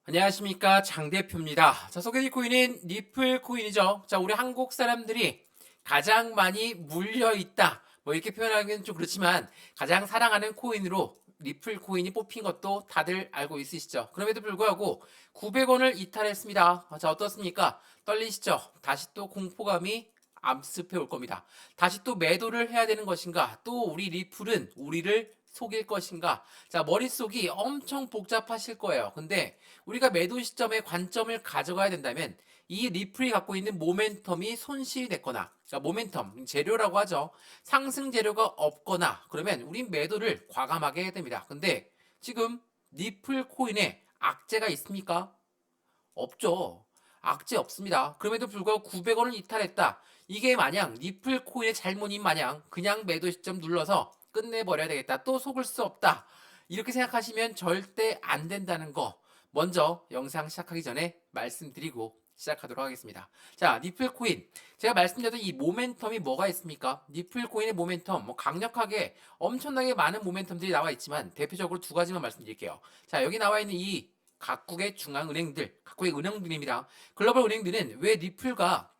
안녕하십니까, 장 대표입니다. 자, 소개해드릴 코인은 리플 코인이죠. 자, 우리 한국 사람들이 가장 많이 물려있다, 뭐 이렇게 표현하기는 좀 그렇지만 가장 사랑하는 코인으로 리플 코인이 뽑힌 것도 다들 알고 있으시죠. 그럼에도 불구하고 900원을 이탈했습니다. 자, 어떻습니까? 떨리시죠? 다시 또 공포감이 암습해 올 겁니다. 다시 또 매도를 해야 되는 것인가? 또 우리 리플은 우리를 속일 것인가? 자, 머릿속이 엄청 복잡하실 거예요. 근데 우리가 매도 시점에 관점을 가져가야 된다면 이 리플이 갖고 있는 모멘텀이 손실이 됐거나, 그러니까 모멘텀, 재료라고 하죠. 상승 재료가 없거나, 그러면 우린 매도를 과감하게 해야 됩니다. 근데 지금 리플 코인에 악재가 있습니까? 없죠. 악재 없습니다. 그럼에도 불구하고 900원을 이탈했다. 이게 마냥 리플 코인의 잘못인 마냥 그냥 매도 시점 눌러서 끝내버려야 되겠다. 또 속을 수 없다. 이렇게 생각하시면 절대 안 된다는 거 먼저 영상 시작하기 전에 말씀드리고 시작하도록 하겠습니다. 자, 리플 코인. 제가 말씀드렸던 이 모멘텀이 뭐가 있습니까? 리플 코인의 모멘텀, 뭐 강력하게 엄청나게 많은 모멘텀들이 나와 있지만 대표적으로 두 가지만 말씀드릴게요. 자, 여기 나와 있는 이 각국의 중앙은행들, 각국의 은행들입니다. 글로벌 은행들은 왜 리플과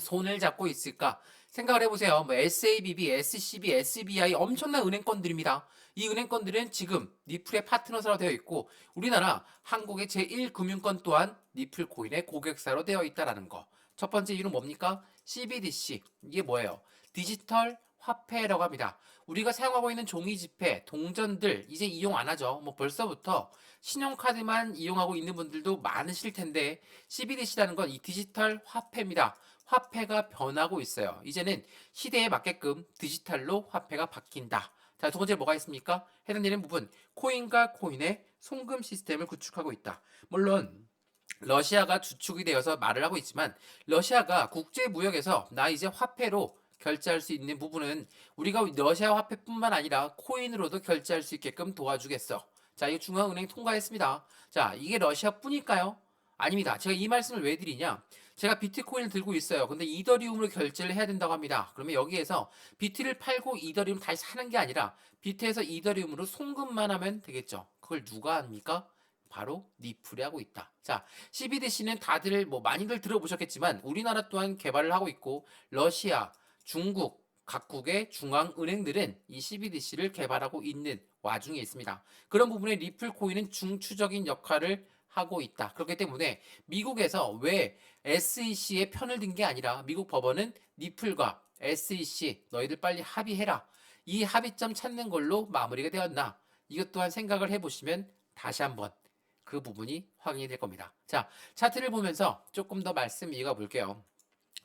손을 잡고 있을까? 생각을 해보세요. 뭐 SABB, SCB, SBI 엄청난 은행권들입니다. 이 은행권들은 지금 리플의 파트너사로 되어 있고 우리나라 한국의 제1금융권 또한 리플 코인의 고객사로 되어 있다는 거. 첫 번째 이유는 뭡니까? CBDC. 이게 뭐예요? 디지털 화폐라고 합니다. 우리가 사용하고 있는 종이 지폐, 동전들 이제 이용 안 하죠. 뭐 벌써부터 신용카드만 이용하고 있는 분들도 많으실 텐데 CBDC라는 건 이 디지털 화폐입니다. 화폐가 변하고 있어요. 이제는 시대에 맞게끔 디지털로 화폐가 바뀐다. 자, 두 번째 뭐가 있습니까? 해당되는 부분, 코인과 코인의 송금 시스템을 구축하고 있다. 물론 러시아가 주축이 되어서 말을 하고 있지만 러시아가 국제 무역에서 나 이제 화폐로 결제할 수 있는 부분은 우리가 러시아 화폐뿐만 아니라 코인으로도 결제할 수 있게끔 도와주겠어. 자, 이 중앙은행 통과했습니다. 자, 이게 러시아뿐일까요? 아닙니다. 제가 이 말씀을 왜 드리냐? 제가 비트코인을 들고 있어요. 근데 이더리움으로 결제를 해야 된다고 합니다. 그러면 여기에서 비트를 팔고 이더리움 다시 사는 게 아니라 비트에서 이더리움으로 송금만 하면 되겠죠. 그걸 누가 합니까? 바로 리플이 하고 있다. 자, CBDC는 다들 뭐 많이들 들어보셨겠지만 우리나라 또한 개발을 하고 있고 러시아, 중국 각국의 중앙은행들은 이 CBDC를 개발하고 있는 와중에 있습니다. 그런 부분에 리플 코인은 중추적인 역할을 하고 있다. 그렇기 때문에 미국에서 왜 SEC의 편을 든 게 아니라 미국 법원은 리플과 SEC 너희들 빨리 합의해라. 이 합의점 찾는 걸로 마무리가 되었나? 이것 또한 생각을 해보시면 다시 한번 그 부분이 확인이 될 겁니다. 자, 차트를 보면서 조금 더 말씀 이어가 볼게요.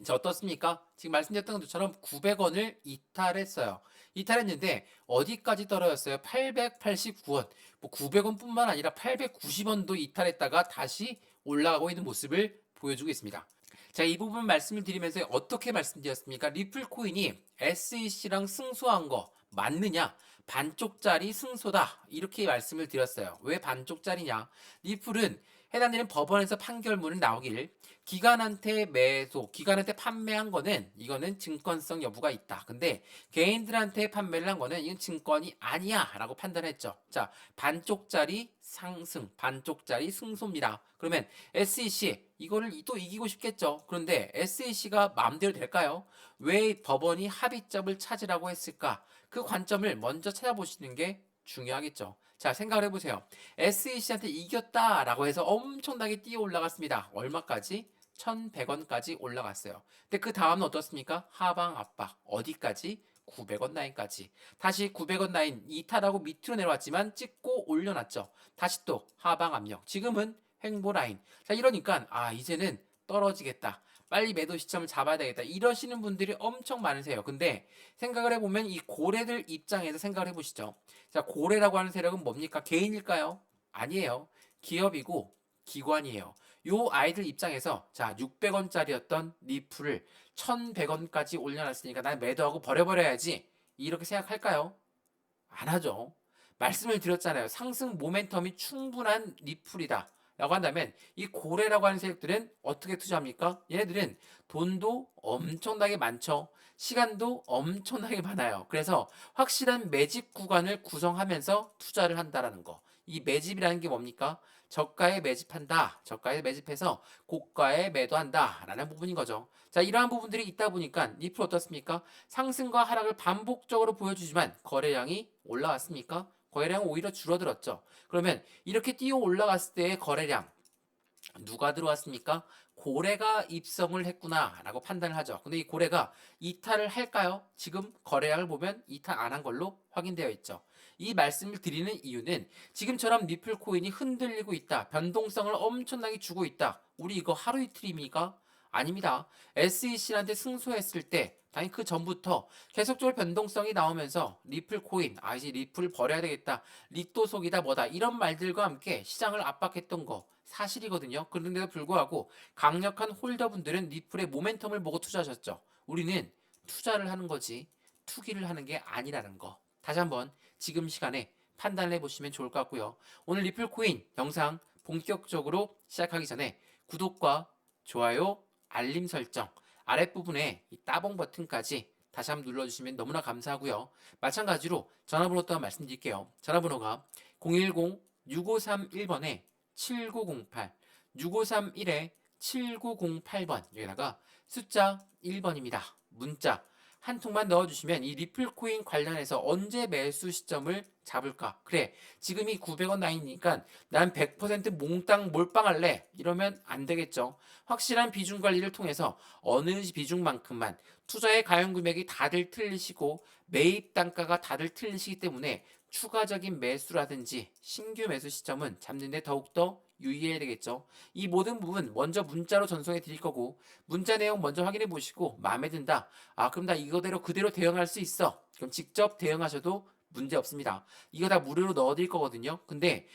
자, 어떻습니까? 지금 말씀드렸던 것처럼 900원을 이탈했어요. 이탈했는데 어디까지 떨어졌어요? 889원. 뭐 900원뿐만 아니라 890원도 이탈했다가 다시 올라가고 있는 모습을 보여주고 있습니다. 자, 이 부분 말씀을 드리면서 어떻게 말씀드렸습니까? 리플 코인이 SEC랑 승소한 거 맞느냐? 반쪽짜리 승소다. 이렇게 말씀을 드렸어요. 왜 반쪽짜리냐? 리플은 해당되는 법원에서 판결문을 나오길 기관한테 매수, 기관한테 판매한 거는 이거는 증권성 여부가 있다. 근데 개인들한테 판매를 한 거는 이건 증권이 아니야 라고 판단했죠. 자, 반쪽짜리 상승, 반쪽짜리 승소입니다. 그러면 SEC 이거를 또 이기고 싶겠죠. 그런데 SEC가 마음대로 될까요? 왜 법원이 합의점을 찾으라고 했을까? 그 관점을 먼저 찾아보시는 게 중요하겠죠. 자, 생각을 해보세요. SEC한테 이겼다라고 해서 엄청나게 뛰어 올라갔습니다. 얼마까지? 1,100원까지 올라갔어요. 근데 그 다음은 어떻습니까? 하방 압박. 어디까지? 900원 라인까지. 다시 900원 라인 이탈하고 밑으로 내려왔지만 찍고 올려놨죠. 다시 또 하방 압력. 지금은 횡보 라인. 자, 이러니까 이제는 떨어지겠다. 빨리 매도 시점을 잡아야 되겠다. 이러시는 분들이 엄청 많으세요. 근데 생각을 해보면 이 고래들 입장에서 생각을 해보시죠. 자, 고래라고 하는 세력은 뭡니까? 개인일까요? 아니에요. 기업이고 기관이에요. 요 아이들 입장에서 자, 600원짜리였던 리플을 1,100원까지 올려놨으니까 난 매도하고 버려버려야지. 이렇게 생각할까요? 안 하죠. 말씀을 드렸잖아요. 상승 모멘텀이 충분한 리플이다. 라고 한다면 이 고래라고 하는 세력들은 어떻게 투자합니까? 얘네들은 돈도 엄청나게 많죠. 시간도 엄청나게 많아요. 그래서 확실한 매집 구간을 구성하면서 투자를 한다라는 거. 이 매집이라는 게 뭡니까? 저가에 매집한다. 저가에 매집해서 고가에 매도한다. 라는 부분인 거죠. 자, 이러한 부분들이 있다 보니까 리플 어떻습니까? 상승과 하락을 반복적으로 보여주지만 거래량이 올라왔습니까? 거래량은 오히려 줄어들었죠. 그러면 이렇게 뛰어 올라갔을 때의 거래량 누가 들어왔습니까? 고래가 입성을 했구나라고 판단을 하죠. 근데 이 고래가 이탈을 할까요? 지금 거래량을 보면 이탈 안 한 걸로 확인되어 있죠. 이 말씀을 드리는 이유는 지금처럼 리플 코인이 흔들리고 있다. 변동성을 엄청나게 주고 있다. 우리 이거 하루 이틀입니까? 아닙니다. SEC한테 승소했을 때 당연히 그 전부터 계속적으로 변동성이 나오면서 리플 코인, 이제 리플을 버려야 되겠다. 리또 속이다 뭐다. 이런 말들과 함께 시장을 압박했던 거 사실이거든요. 그런데도 불구하고 강력한 홀더분들은 리플의 모멘텀을 보고 투자하셨죠. 우리는 투자를 하는 거지 투기를 하는 게 아니라는 거. 다시 한번 지금 시간에 판단을 해보시면 좋을 것 같고요. 오늘 리플 코인 영상 본격적으로 시작하기 전에 구독과 좋아요, 알림 설정, 아랫부분에 이 따봉 버튼까지 다시 한번 눌러주시면 너무나 감사하고요. 마찬가지로 전화번호 또한 말씀드릴게요. 전화번호가 010-6531번에 7908, 6531에 7908번, 여기다가 숫자 1번입니다. 문자 한 통만 넣어주시면 이 리플코인 관련해서 언제 매수 시점을 잡을까? 그래, 지금이 900원 나이니까 난 100% 몽땅 몰빵할래. 이러면 안 되겠죠. 확실한 비중 관리를 통해서 어느 비중만큼만 투자의 가용 금액이 다들 틀리시고 매입 단가가 다들 틀리시기 때문에 추가적인 매수라든지 신규 매수 시점은 잡는 데 더욱더 유의해야 되겠죠. 이 모든 부분 먼저 문자로 전송해 드릴 거고 문자 내용 먼저 확인해 보시고 마음에 든다. 그럼 나 이거대로 그대로 대응할 수 있어. 그럼 직접 대응하셔도 문제 없습니다. 이거 다 무료로 넣어 드릴 거거든요. 근데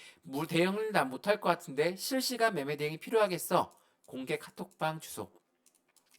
대응을 난 못할 것 같은데 실시간 매매 대응이 필요하겠어. 공개 카톡방 주소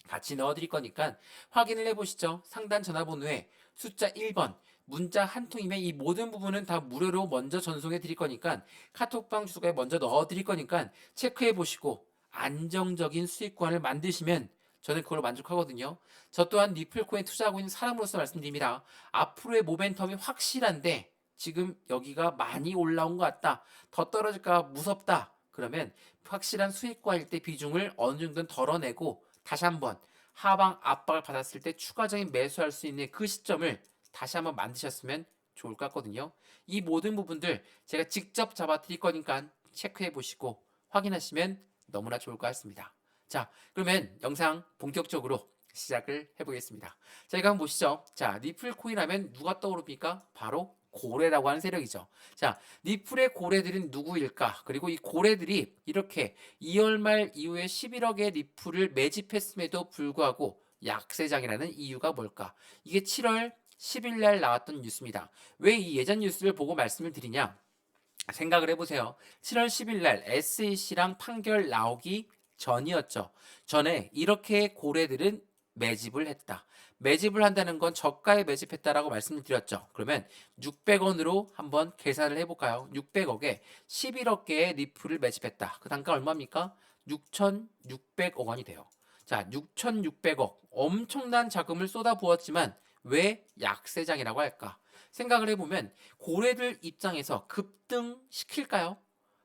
같이 넣어 드릴 거니까 확인을 해 보시죠. 상단 전화번호에 숫자 1번 문자 한 통이면 이 모든 부분은 다 무료로 먼저 전송해 드릴 거니까 카톡방 주소에 먼저 넣어 드릴 거니까 체크해 보시고 안정적인 수익권을 만드시면 저는 그걸로 만족하거든요. 저 또한 리플코인 투자하고 있는 사람으로서 말씀드립니다. 앞으로의 모멘텀이 확실한데 지금 여기가 많이 올라온 것 같다. 더 떨어질까 무섭다. 그러면 확실한 수익과일 때 비중을 어느 정도는 덜어내고 다시 한번 하방 압박을 받았을 때 추가적인 매수할 수 있는 그 시점을 다시 한번 만드셨으면 좋을 것 같거든요. 이 모든 부분들 제가 직접 잡아 드릴 거니까 체크해 보시고 확인하시면 너무나 좋을 것 같습니다. 자, 그러면 영상 본격적으로 시작을 해보겠습니다. 자, 이거 한번 보시죠. 자, 리플 코인 하면 누가 떠오릅니까? 바로 고래라고 하는 세력이죠. 자, 리플의 고래들은 누구일까? 그리고 이 고래들이 이렇게 2월 말 이후에 11억의 리플을 매집했음에도 불구하고 약세장이라는 이유가 뭘까? 이게 7월 10일 날 나왔던 뉴스입니다. 왜 이 예전 뉴스를 보고 말씀을 드리냐? 생각을 해보세요. 7월 10일 날 SEC랑 판결 나오기 전이었죠. 전에 이렇게 고래들은 매집을 했다. 매집을 한다는 건 저가에 매집했다라고 말씀을 드렸죠. 그러면 600원으로 한번 계산을 해볼까요? 600억에 11억 개의 리플을 매집했다. 그 단가 얼마입니까? 6,600억 원이 돼요. 자, 6,600억. 엄청난 자금을 쏟아부었지만 왜 약세장이라고 할까? 생각을 해보면 고래들 입장에서 급등 시킬까요?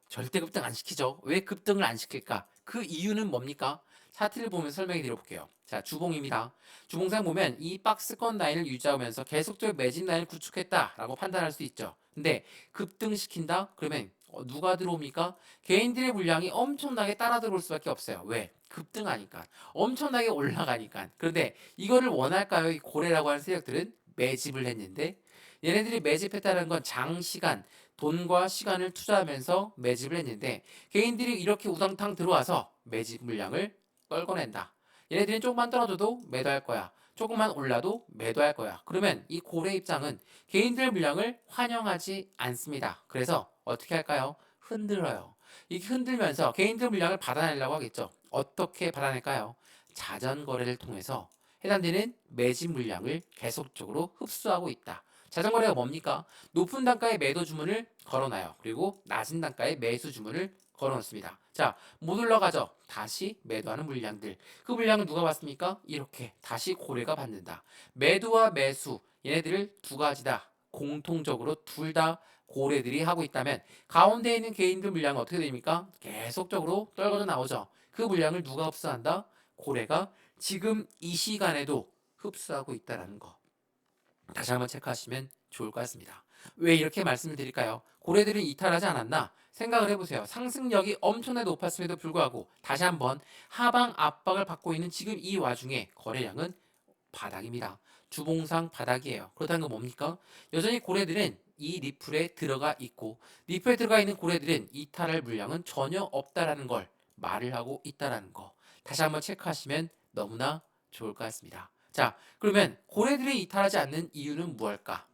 절대 급등 안 시키죠. 왜 급등을 안 시킬까? 그 이유는 뭡니까? 차트를 보면서 설명해 드려볼게요. 자, 주봉입니다. 주봉상 보면 이 박스권 라인을 유지하면서 계속적으로 매진 라인을 구축했다라고 판단할 수 있죠. 근데 급등시킨다? 그러면 누가 들어옵니까? 개인들의 물량이 엄청나게 따라 들어올 수밖에 없어요. 왜? 급등하니까. 엄청나게 올라가니까. 그런데 이거를 원할까요? 이 고래라고 하는 세력들은 매집을 했는데 얘네들이 매집했다는 건 장시간 돈과 시간을 투자하면서 매집을 했는데 개인들이 이렇게 우당탕 들어와서 매집 물량을 떨궈낸다. 얘네들은 조금만 떨어져도 매도할 거야. 조금만 올라도 매도할 거야. 그러면 이 고래 입장은 개인들 물량을 환영하지 않습니다. 그래서 어떻게 할까요? 흔들어요. 이게 흔들면서 개인들 물량을 받아내려고 하겠죠. 어떻게 받아낼까요? 자전거래를 통해서 해당되는 매집 물량을 계속적으로 흡수하고 있다. 자전거래가 뭡니까? 높은 단가의 매도 주문을 걸어놔요. 그리고 낮은 단가의 매수 주문을 걸어놓습니다. 자, 못 올라가죠? 다시 매도하는 물량들. 그 물량을 누가 받습니까? 이렇게 다시 고래가 받는다. 매도와 매수, 얘네들을 두 가지다. 공통적으로 둘 다 고래들이 하고 있다면 가운데 있는 개인들 물량은 어떻게 됩니까? 계속적으로 떨궈져 나오죠. 그 물량을 누가 흡수한다? 고래가 지금 이 시간에도 흡수하고 있다는 거. 다시 한번 체크하시면 좋을 것 같습니다. 왜 이렇게 말씀을 드릴까요? 고래들은 이탈하지 않았나? 생각을 해보세요. 상승력이 엄청나게 높았음에도 불구하고 다시 한번 하방 압박을 받고 있는 지금 이 와중에 거래량은 바닥입니다. 주봉상 바닥이에요. 그렇다는 건 뭡니까? 여전히 고래들은 이 리플에 들어가 있고 리플에 들어가 있는 고래들은 이탈할 물량은 전혀 없다라는 걸 말을 하고 있다라는 거. 다시 한번 체크하시면 너무나 좋을 것 같습니다. 자, 그러면 고래들이 이탈하지 않는 이유는 무엇일까?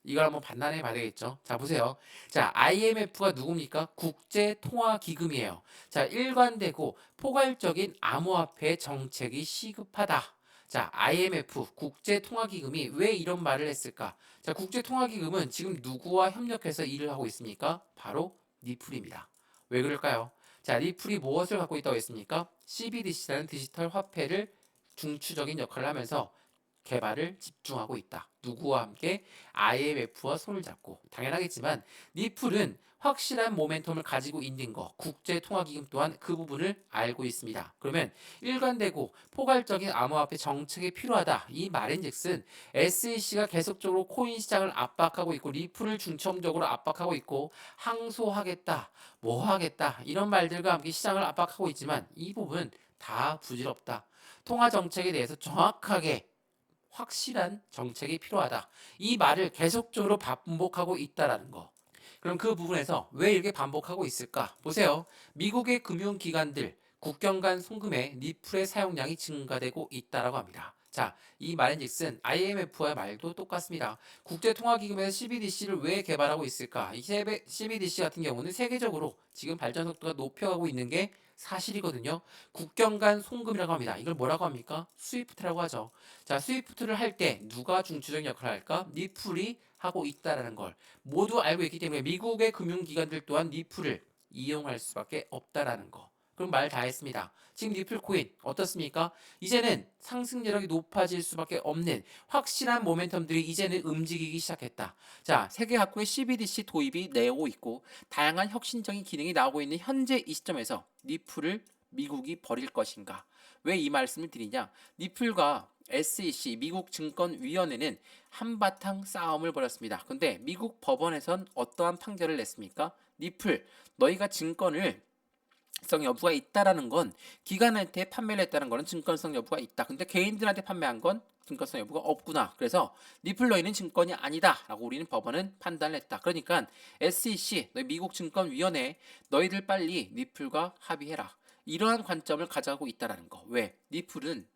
이걸 한번 판단해 봐야 되겠죠. 자, 보세요. 자, IMF가 누굽니까? 국제통화기금이에요. 자, 일관되고 포괄적인 암호화폐 정책이 시급하다. 자, IMF 국제통화기금이 왜 이런 말을 했을까? 자, 국제통화기금은 지금 누구와 협력해서 일을 하고 있습니까? 바로 리플입니다. 왜 그럴까요? 자, 리플이 무엇을 갖고 있다고 했습니까? CBDC라는 디지털 화폐를 중추적인 역할을 하면서 개발을 집중하고 있다. 누구와 함께? IMF와 손을 잡고. 당연하겠지만 리플은 확실한 모멘텀을 가지고 있는 거, 국제통화기금 또한 그 부분을 알고 있습니다. 그러면 일관되고 포괄적인 암호화폐 정책이 필요하다. 이 말인즉슨 SEC가 계속적으로 코인 시장을 압박하고 있고 리플을 중점적으로 압박하고 있고 항소하겠다, 뭐 하겠다 이런 말들과 함께 시장을 압박하고 있지만 이 부분 다 부질없다. 통화 정책에 대해서 정확하게 확실한 정책이 필요하다. 이 말을 계속적으로 반복하고 있다라는 거. 그럼 그 부분에서 왜 이렇게 반복하고 있을까? 보세요. 미국의 금융기관들 국경 간 송금에 리플의 사용량이 증가되고 있다라고 합니다. 자, 이 말인즉슨 IMF와의 말도 똑같습니다. 국제통화기금에서 CBDC를 왜 개발하고 있을까? 이 CBDC 같은 경우는 세계적으로 지금 발전 속도가 높여가고 있는 게 사실이거든요. 국경 간 송금이라고 합니다. 이걸 뭐라고 합니까? 스위프트라고 하죠. 자, 스위프트를 할 때 누가 중추적 역할을 할까? 리플이 하고 있다라는 걸 모두 알고 있기 때문에 미국의 금융기관들 또한 리플을 이용할 수밖에 없다라는 거. 그럼 말 다 했습니다. 지금 리플 코인 어떻습니까? 이제는 상승력이 높아질 수밖에 없는 확실한 모멘텀들이 이제는 움직이기 시작했다. 자, 세계 각국의 CBDC 도입이 내오고 있고 다양한 혁신적인 기능이 나오고 있는 현재 이 시점에서 리플을 미국이 버릴 것인가? 왜 이 말씀을 드리냐? 리플과 SEC 미국 증권위원회는 한바탕 싸움을 벌였습니다. 근데 미국 법원에선 어떠한 판결을 냈습니까? 리플, 너희가 증권을 성 여부가 있다라는 건 기관한테 판매를 했다는 거는 증권성 여부가 있다. 근데 개인들한테 판매한 건 증권성 여부가 없구나. 그래서 리플 너희는 증권이 아니다라고 우리는 법원은 판단을 했다. 그러니까 SEC, 너희 미국 증권위원회 너희들 빨리 리플과 합의해라. 이러한 관점을 가져가고 있다라는 거. 왜? 리플은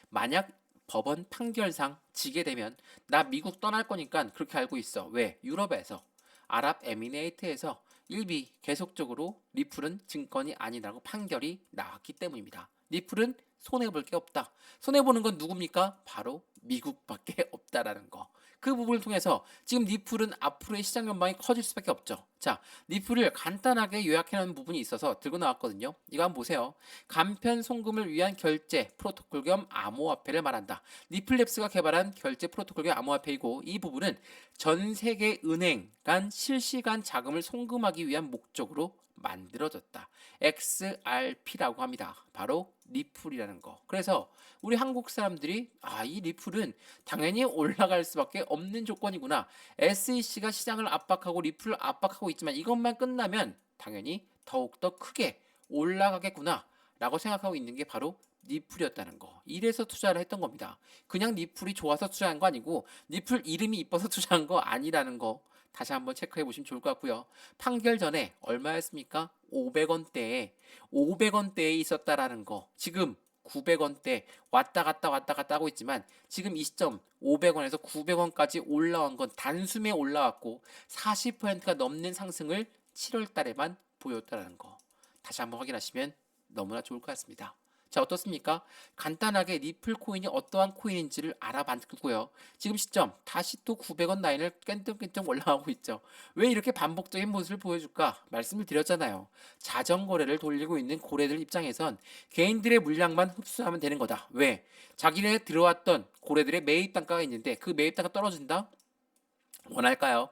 만약 법원 판결상 지게 되면 나 미국 떠날 거니까 그렇게 알고 있어. 왜? 유럽에서 아랍에미레이트에서 일비 계속적으로 리플은 증권이 아니라고 판결이 나왔기 때문입니다. 리플은 손해볼 게 없다. 손해보는 건 누굽니까? 바로 미국밖에 없다라는 거. 그 부분을 통해서 지금 리플은 앞으로의 시장 전망이 커질 수밖에 없죠. 자, 리플을 간단하게 요약해놓은 부분이 있어서 들고 나왔거든요. 이거 한번 보세요. 간편 송금을 위한 결제 프로토콜 겸 암호화폐를 말한다. 리플랩스가 개발한 결제 프로토콜 겸 암호화폐이고 이 부분은 전 세계 은행 간 실시간 자금을 송금하기 위한 목적으로 만들어졌다. XRP라고 합니다. 바로 리플이라는 거. 그래서 우리 한국 사람들이 이 리플은 당연히 올라갈 수밖에 없는 조건이구나. SEC가 시장을 압박하고 리플을 압박하고 있지만 이것만 끝나면 당연히 더욱더 크게 올라가겠구나 라고 생각하고 있는 게 바로 리플이었다는 거. 이래서 투자를 했던 겁니다. 그냥 리플이 좋아서 투자한 거 아니고 리플 이름이 이뻐서 투자한 거 아니라는 거. 다시 한번 체크해 보시면 좋을 것 같고요. 판결 전에 얼마였습니까? 500원대에 있었다라는 거. 지금 900원대 왔다 갔다 하고 있지만 지금 이 시점 500원에서 900원까지 올라온 건 단숨에 올라왔고 40%가 넘는 상승을 7월 달에만 보였다는 거. 다시 한번 확인하시면 너무나 좋을 것 같습니다. 자, 어떻습니까? 간단하게 리플 코인이 어떠한 코인인지를 알아봤고요. 지금 시점 다시 또 900원 라인을 깬뚱깬뚱 올라가고 있죠. 왜 이렇게 반복적인 모습을 보여줄까? 말씀을 드렸잖아요. 자전거래를 돌리고 있는 고래들 입장에선 개인들의 물량만 흡수하면 되는 거다. 왜? 자기네 들어왔던 고래들의 매입 단가가 있는데 그 매입 단가 떨어진다? 원할까요?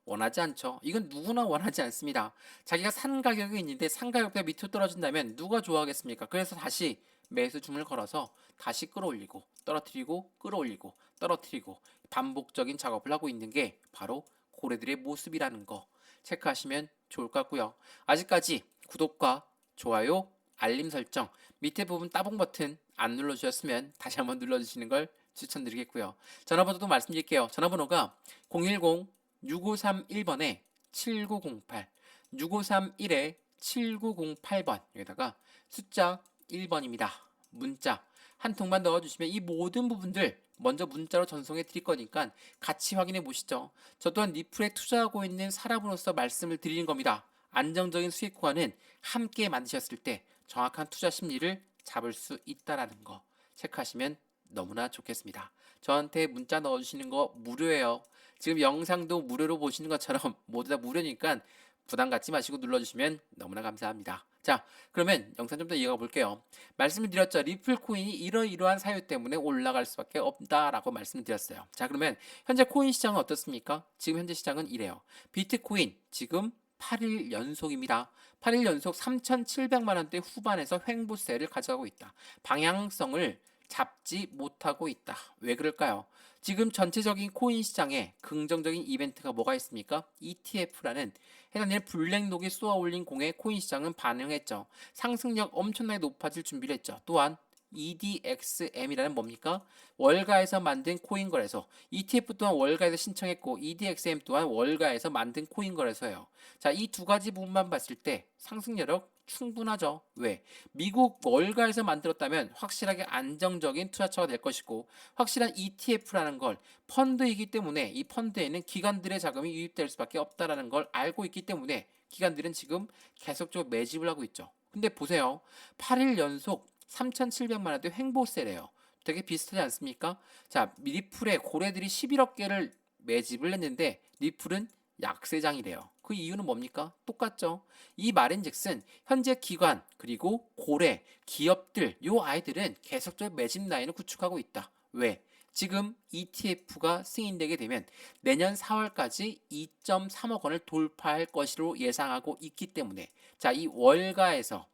원하지 않죠. 이건 누구나 원하지 않습니다. 자기가 산 가격이 있는데 산 가격보다 밑으로 떨어진다면 누가 좋아하겠습니까? 그래서 다시 매수 주문을 걸어서 다시 끌어올리고 떨어뜨리고 끌어올리고 떨어뜨리고 반복적인 작업을 하고 있는 게 바로 고래들의 모습이라는 거 체크하시면 좋을 것 같고요. 아직까지 구독과 좋아요, 알림 설정, 밑에 부분 따봉 버튼 안 눌러주셨으면 다시 한번 눌러주시는 걸 추천드리겠고요. 전화번호도 말씀드릴게요. 전화번호가 010-6531번에 7908, 6531에 7908번, 여기다가 숫자 1번입니다. 문자 한 통만 넣어주시면 이 모든 부분들 먼저 문자로 전송해 드릴 거니까 같이 확인해 보시죠. 저 또한 리플에 투자하고 있는 사람으로서 말씀을 드리는 겁니다. 안정적인 수익 구간은 함께 만드셨을 때 정확한 투자 심리를 잡을 수 있다라는 거 체크하시면 너무나 좋겠습니다. 저한테 문자 넣어주시는 거 무료예요. 지금 영상도 무료로 보시는 것처럼 모두 다 무료니까 부담 갖지 마시고 눌러주시면 너무나 감사합니다. 자, 그러면 영상 좀 더 이어가 볼게요. 말씀을 드렸죠. 리플 코인이 이러이러한 사유 때문에 올라갈 수밖에 없다라고 말씀을 드렸어요. 자, 그러면 현재 코인 시장은 어떻습니까? 지금 현재 시장은 이래요. 비트코인 지금 8일 연속입니다. 8일 연속 3,700만 원대 후반에서 횡보세를 가져가고 있다. 방향성을 잡지 못하고 있다. 왜 그럴까요? 지금 전체적인 코인 시장에 긍정적인 이벤트가 뭐가 있습니까? ETF라는 해당되는 블랙록이 쏘아 올린 공에 코인 시장은 반응했죠. 상승력 엄청나게 높아질 준비를 했죠. 또한 EDXM이라는 뭡니까? 월가에서 만든 코인 거래소. ETF 또한 월가에서 신청했고 EDXM 또한 월가에서 만든 코인 거래소예요. 자, 이 두 가지 부분만 봤을 때 상승력은 충분하죠. 왜? 미국 월가에서 만들었다면 확실하게 안정적인 투자처가 될 것이고 확실한 ETF라는 걸 펀드이기 때문에 이 펀드에는 기관들의 자금이 유입될 수밖에 없다라는 걸 알고 있기 때문에 기관들은 지금 계속적으로 매집을 하고 있죠. 근데 보세요. 8일 연속 3,700만 원대 횡보세래요. 되게 비슷하지 않습니까? 자, 리플의 고래들이 11억 개를 매집을 했는데 리플은 약세장이래요. 그 이유는 뭡니까? 똑같죠. 이 말인즉슨 현재 기관 그리고 고래, 기업들 요 아이들은 계속적으로 매집 라인을 구축하고 있다. 왜? 지금 ETF가 승인되게 되면 내년 4월까지 2.3억 원을 돌파할 것으로 예상하고 있기 때문에 자, 이 월가에서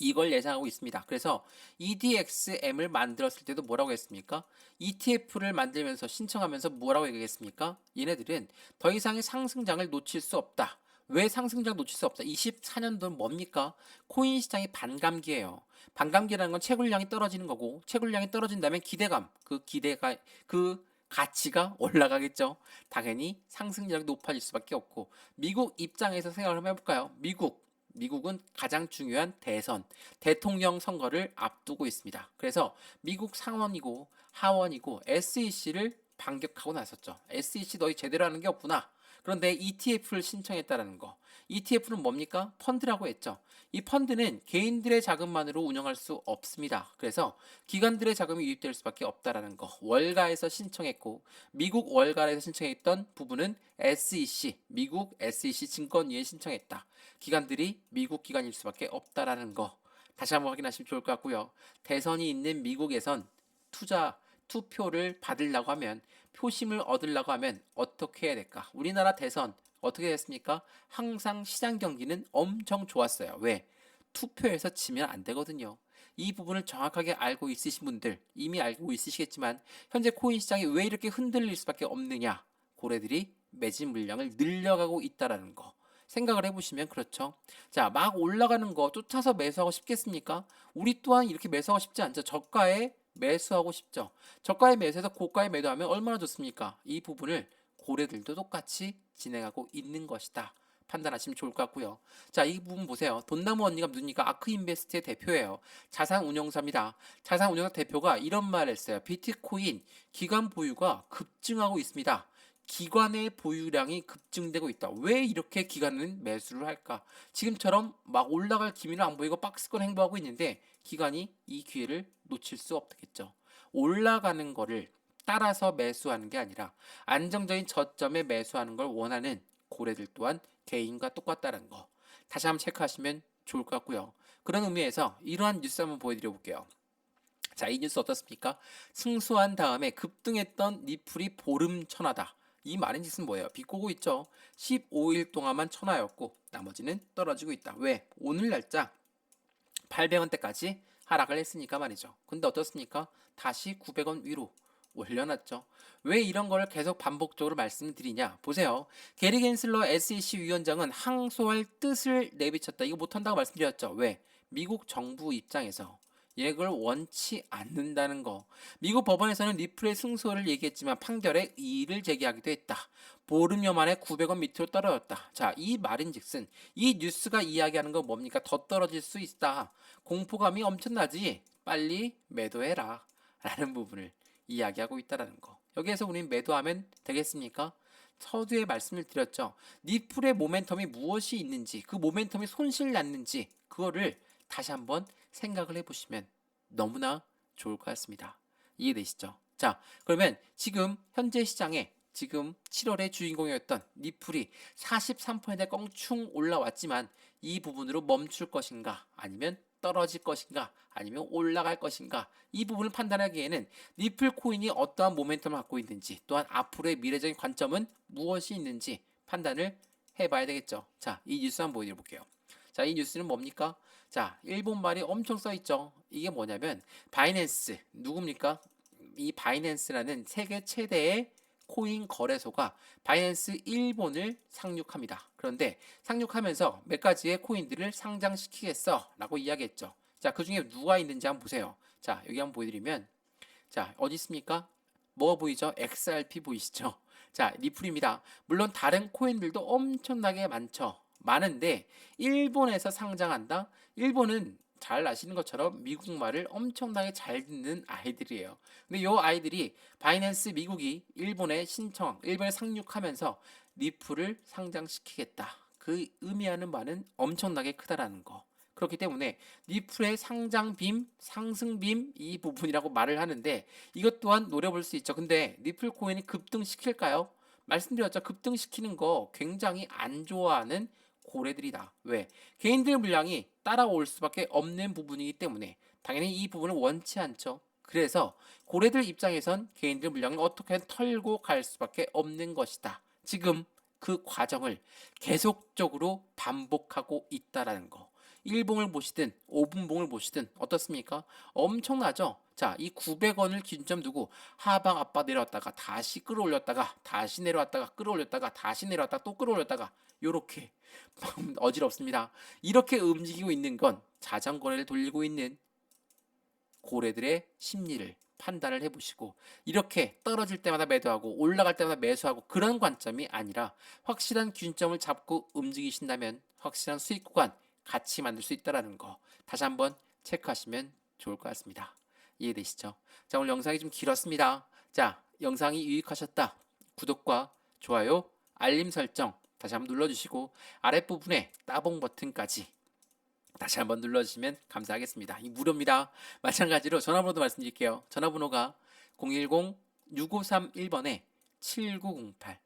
이걸 예상하고 있습니다. 그래서 EDXM을 만들었을 때도 뭐라고 했습니까? ETF를 만들면서 신청하면서 뭐라고 얘기했습니까? 얘네들은 더 이상의 상승장을 놓칠 수 없다. 왜 상승장 놓칠 수 없다? 24년도는 뭡니까? 코인 시장이 반감기예요. 반감기라는 건 채굴량이 떨어지는 거고 채굴량이 떨어진다면 기대감, 그 가치가 올라가겠죠. 당연히 상승력이 높아질 수밖에 없고 미국 입장에서 생각을 한번 해볼까요? 미국은 가장 중요한 대선, 대통령 선거를 앞두고 있습니다. 그래서 미국 상원이고 하원이고 SEC를 반격하고 나섰죠. SEC 너희 제대로 하는 게 없구나. 그런데 ETF를 신청했다라는 거. ETF는 뭡니까? 펀드라고 했죠. 이 펀드는 개인들의 자금만으로 운영할 수 없습니다. 그래서 기관들의 자금이 유입될 수밖에 없다라는 거. 월가에서 신청했고 미국 월가에서 신청했던 부분은 SEC, 미국 SEC 증권위에 신청했다. 기관들이 미국 기관일 수밖에 없다라는 거. 다시 한번 확인하시면 좋을 것 같고요. 대선이 있는 미국에선 투표를 받으려고 하면 표심을 얻으려고 하면 어떻게 해야 될까? 우리나라 대선 어떻게 됐습니까? 항상 시장 경기는 엄청 좋았어요. 왜? 투표에서 지면 안 되거든요. 이 부분을 정확하게 알고 있으신 분들 이미 알고 있으시겠지만 현재 코인 시장이 왜 이렇게 흔들릴 수밖에 없느냐? 고래들이 매집 물량을 늘려가고 있다라는 거. 생각을 해보시면 그렇죠. 자, 막 올라가는 거 쫓아서 매수하고 싶겠습니까? 우리 또한 이렇게 매수하고 싶지 않죠. 저가에 매수하고 싶죠. 저가에 매수해서 고가에 매도하면 얼마나 좋습니까? 이 부분을 고래들도 똑같이 진행하고 있는 것이다. 판단하시면 좋을 것 같고요. 자, 이 부분 보세요. 돈나무 언니가 누굽니까? 아크인베스트의 대표예요. 자산운용사입니다. 자산운용사 대표가 이런 말을 했어요. 비트코인 기관 보유가 급증하고 있습니다. 기관의 보유량이 급증되고 있다. 왜 이렇게 기관은 매수를 할까? 지금처럼 막 올라갈 기미는 안 보이고 박스권 행보하고 있는데 기관이 이 기회를 놓칠 수 없겠죠. 올라가는 거를 따라서 매수하는 게 아니라 안정적인 저점에 매수하는 걸 원하는 고래들 또한 개인과 똑같다는 거. 다시 한번 체크하시면 좋을 것 같고요. 그런 의미에서 이러한 뉴스 한번 보여드려 볼게요. 자, 이 뉴스 어떻습니까? 승소한 다음에 급등했던 리플이 보름천하다. 이 말인즉슨 뭐예요? 비꼬고 있죠. 15일 동안만 천하였고 나머지는 떨어지고 있다. 왜? 오늘 날짜 800원대까지 하락을 했으니까 말이죠. 근데 어떻습니까? 다시 900원 위로 올려놨죠. 왜 이런 걸 계속 반복적으로 말씀드리냐? 보세요. 게리 겐슬러 SEC 위원장은 항소할 뜻을 내비쳤다. 이거 못한다고 말씀드렸죠. 왜? 미국 정부 입장에서 이걸 원치 않는다는 거. 미국 법원에서는 리플의 승소를 얘기했지만 판결에 이의를 제기하기도 했다. 보름여 만에 900원 밑으로 떨어졌다. 자, 이 말인즉슨 이 뉴스가 이야기하는 건 뭡니까? 더 떨어질 수 있다. 공포감이 엄청나지. 빨리 매도해라. 라는 부분을 이야기하고 있다라는 거. 여기에서 우리는 매도하면 되겠습니까? 서두에 말씀을 드렸죠. 리플의 모멘텀이 무엇이 있는지, 그 모멘텀이 손실 났는지 그거를 다시 한번 생각을 해보시면 너무나 좋을 것 같습니다. 이해되시죠? 자, 그러면 지금 현재 시장에 지금 7월의 주인공이었던 리플이 43%에 껑충 올라왔지만 이 부분으로 멈출 것인가 아니면 떨어질 것인가 아니면 올라갈 것인가 이 부분을 판단하기에는 리플 코인이 어떠한 모멘텀을 갖고 있는지 또한 앞으로의 미래적인 관점은 무엇이 있는지 판단을 해봐야 되겠죠. 자, 이 뉴스 한번 보여드릴게요. 자, 이 뉴스는 뭡니까? 자, 일본 말이 엄청 써있죠. 이게 뭐냐면 바이낸스 누굽니까? 이 바이낸스라는 세계 최대의 코인 거래소가 바이낸스 일본을 상륙합니다. 그런데 상륙하면서 몇 가지의 코인들을 상장시키겠어 라고 이야기했죠. 자, 그 중에 누가 있는지 한번 보세요. 자, 여기 한번 보여드리면 자, 어디 있습니까? 뭐가 보이죠? XRP 보이시죠? 자, 리플입니다. 물론 다른 코인들도 엄청나게 많은데 일본에서 상장한다? 일본은 잘 아시는 것처럼 미국 말을 엄청나게 잘 듣는 아이들이에요. 근데 이 아이들이 바이낸스 미국이 일본에 상륙하면서 리플을 상장시키겠다. 그 의미하는 바는 엄청나게 크다라는 거. 그렇기 때문에 리플의 상장빔, 상승빔 이 부분이라고 말을 하는데 이것 또한 노려볼 수 있죠. 근데 리플 코인이 급등시킬까요? 말씀드렸죠. 급등시키는 거 굉장히 안 좋아하는 고래들이다. 왜? 개인들 물량이 따라올 수밖에 없는 부분이기 때문에 당연히 이 부분을 원치 않죠. 그래서 고래들 입장에선 개인들 물량을 어떻게 털고 갈 수밖에 없는 것이다. 지금 그 과정을 계속적으로 반복하고 있다라는 거. 1봉을 보시든 5분봉을 보시든 어떻습니까? 엄청나죠? 자, 이 900원을 기준점 두고 하방 압박 내려왔다가 다시 끌어올렸다가 다시 내려왔다가 끌어올렸다가 다시 내려왔다가 또 끌어올렸다가 요렇게 어지럽습니다. 이렇게 움직이고 있는 건 자전거를 돌리고 있는 고래들의 심리를 판단을 해보시고 이렇게 떨어질 때마다 매도하고 올라갈 때마다 매수하고 그런 관점이 아니라 확실한 기준점을 잡고 움직이신다면 확실한 수익 구간 같이 만들 수 있다는 거 다시 한번 체크하시면 좋을 것 같습니다. 이해되시죠? 자, 오늘 영상이 좀 길었습니다. 자, 영상이 유익하셨다. 구독과 좋아요, 알림 설정 다시 한번 눌러주시고 아랫부분에 따봉 버튼까지 다시 한번 눌러주시면 감사하겠습니다. 이 무료입니다. 마찬가지로 전화번호도 말씀드릴게요. 전화번호가 010-6531번에 7908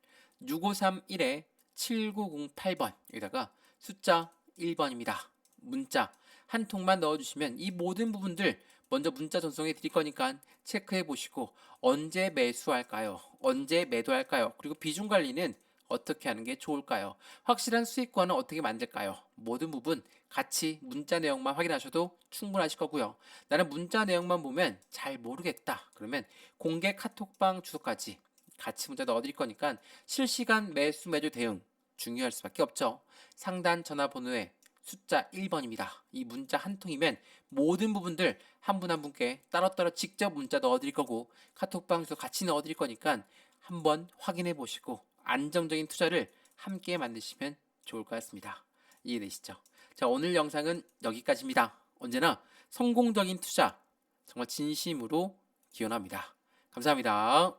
6531에 7908번 여기다가 숫자 1번입니다. 문자 한 통만 넣어주시면 이 모든 부분들 먼저 문자 전송해 드릴 거니까 체크해 보시고 언제 매수할까요? 언제 매도할까요? 그리고 비중 관리는 어떻게 하는 게 좋을까요? 확실한 수익권은 어떻게 만들까요? 모든 부분 같이 문자 내용만 확인하셔도 충분하실 거고요. 나는 문자 내용만 보면 잘 모르겠다. 그러면 공개 카톡방 주소까지 같이 문자 넣어드릴 거니까 실시간 매수 매도 대응 중요할 수밖에 없죠. 상단 전화번호에 숫자 1번입니다. 이 문자 한 통이면 모든 부분들 한 분 한 분께 따로따로 직접 문자 넣어드릴 거고 카톡방 주소 같이 넣어드릴 거니까 한번 확인해 보시고 안정적인 투자를 함께 만드시면 좋을 것 같습니다. 이해되시죠? 자, 오늘 영상은 여기까지입니다. 언제나 성공적인 투자 정말 진심으로 기원합니다. 감사합니다.